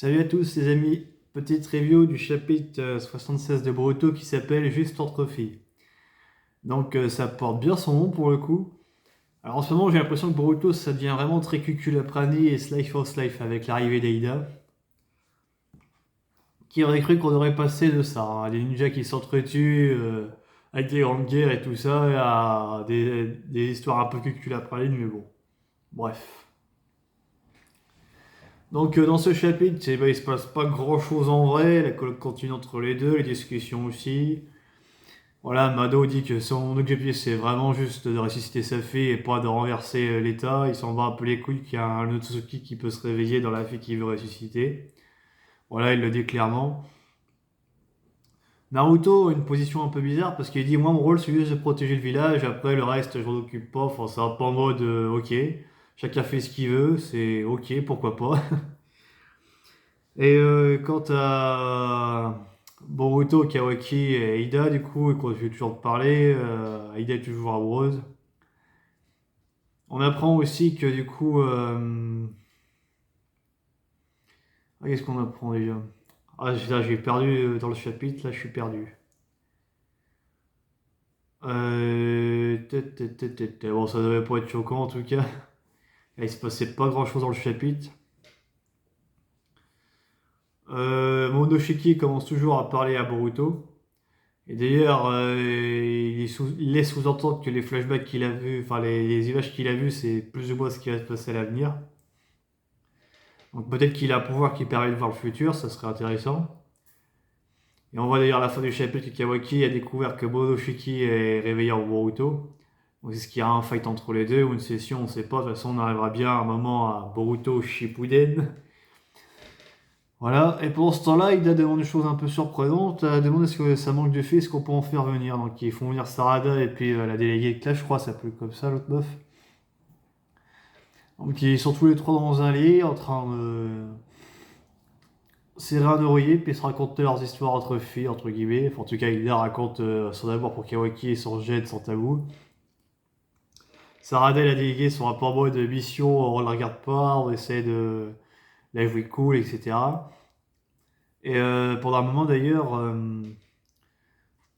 Salut à tous les amis, petite review du chapitre 76 de Boruto qui s'appelle Juste entre filles. Donc ça porte bien son nom pour le coup. Alors en ce moment j'ai l'impression que Boruto ça devient vraiment très cuculaprani et slice for slice avec l'arrivée d'Aida. Qui aurait cru qu'on aurait passé de ça, hein, des ninjas qui s'entretuent avec des grandes guerres et tout ça, à des histoires un peu cuculaprani, mais bon, bref. Donc dans ce chapitre, eh ben, il se passe pas grand chose en vrai, la colloque continue entre les deux, les discussions aussi. Voilà, Mado dit que son objectif c'est vraiment juste de ressusciter sa fille et pas de renverser l'État. Il s'en bat un peu les couilles qu'il y a un Otsutsuki qui peut se réveiller dans la fille qu'il veut ressusciter. Voilà, il le dit clairement. Naruto a une position un peu bizarre parce qu'il dit moi mon rôle c'est juste de protéger le village, après le reste je m'en occupe pas, enfin c'est un peu en mode ok, chacun fait ce qu'il veut, c'est ok, pourquoi pas. Et quant à Boruto, Kawaki et Ida, du coup, ils continuent toujours de parler. Ida est toujours amoureuse. On apprend aussi que du coup. Qu'est-ce qu'on apprend déjà? Ah, là, j'ai perdu dans le chapitre, là, je suis perdu. Bon, ça devait pas être choquant en tout cas. Il se passait pas grand-chose dans le chapitre. Momonosuke commence toujours à parler à Boruto. Et d'ailleurs, il laisse sous-entendre que les flashbacks qu'il a vus, enfin les images qu'il a vues, c'est plus ou moins ce qui va se passer à l'avenir. Donc peut-être qu'il a un pouvoir qui permet de voir le futur, ça serait intéressant. Et on voit d'ailleurs à la fin du chapitre que Kawaki a découvert que Momonosuke est réveillé en Boruto. Donc est-ce qu'il y a un fight entre les deux ou une session, on ne sait pas. De toute façon, on arrivera bien à un moment à Boruto Shippuden. Voilà, et pendant ce temps-là, il a demandé une chose un peu surprenante. Il a demandé est-ce que ça manque de filles, est-ce qu'on peut en faire venir. Donc ils font venir Sarada et puis la déléguée de Clash, je crois, ça s'appelle comme ça, l'autre meuf. Donc ils sont tous les trois dans un lit en train de serrer un oreiller puis se raconter leurs histoires entre filles, entre guillemets. Enfin, en tout cas, il raconte son amour pour Kawaki et son jet sans tabou. Sarada et la déléguée sont un peu en mode mission, on ne la regarde pas, on essaie de la jouer cool, etc. Et pendant un moment d'ailleurs,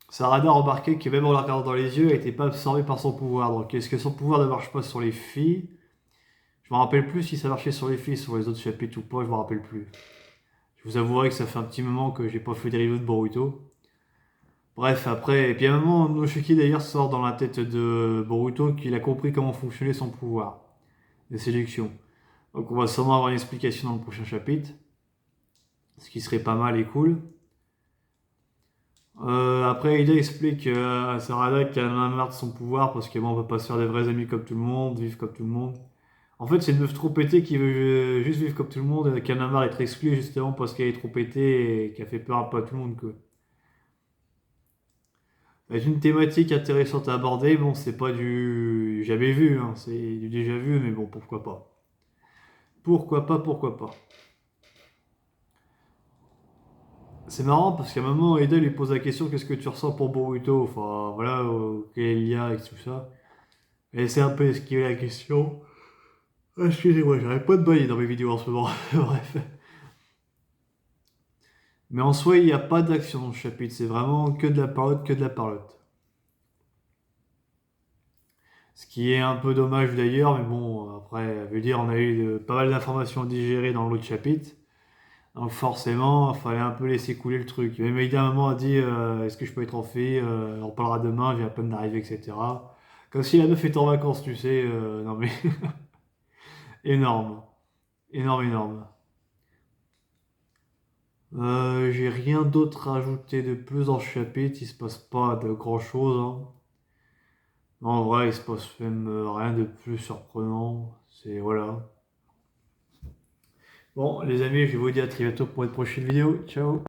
Sarada a remarqué que même en la regardant dans les yeux, elle n'était pas absorbée par son pouvoir. Donc est-ce que son pouvoir ne marche pas sur les filles? Je me rappelle plus si ça marchait sur les filles, sur les autres chapitres ou pas, je me rappelle plus. Je vous avouerai que ça fait un petit moment que j'ai pas fait des reviews de Boruto. Bref, après, et puis à un moment, Momonosuke d'ailleurs sort dans la tête de Boruto qu'il a compris comment fonctionnait son pouvoir de séduction. Donc on va sûrement avoir une explication dans le prochain chapitre, ce qui serait pas mal et cool. Après, Ida explique à Sarada qu'elle en a marre de son pouvoir parce que bon, on peut pas se faire des vrais amis comme tout le monde, vivre comme tout le monde. En fait, c'est une meuf trop pétée qui veut juste vivre comme tout le monde, qu'elle en a marre d'être exclue justement parce qu'elle est trop pétée et qu'elle fait peur un peu à tout le monde, quoi. C'est une thématique intéressante à aborder, bon, c'est pas du jamais vu, hein, c'est du déjà vu, mais bon, pourquoi pas. Pourquoi pas, pourquoi pas. C'est marrant parce qu'à un moment, Eda lui pose la question qu'est-ce que tu ressens pour Boruto? Enfin, voilà, quel est le lien avec tout ça. Elle essaie un peu d'esquiver la question. Ah, excusez-moi, j'arrête pas de bailler dans mes vidéos en ce moment. Bref. Mais en soi, il n'y a pas d'action dans ce chapitre, c'est vraiment que de la parlotte, que de la parlotte. Ce qui est un peu dommage d'ailleurs, mais bon, après, à veux dire, on a eu pas mal d'informations à digérer dans l'autre chapitre. Donc forcément, il fallait un peu laisser couler le truc. Même Aïda, à un moment, a dit est-ce que je peux être en fille on parlera demain, je viens à peine d'arriver, etc. Comme si la meuf était en vacances, tu sais. Non mais, énorme. Énorme, énorme. J'ai rien d'autre à ajouter de plus dans ce chapitre, il se passe pas de grand chose, hein. En vrai, il se passe même rien de plus surprenant. C'est voilà. Bon, les amis, je vous dis à très bientôt pour une prochaine vidéo. Ciao!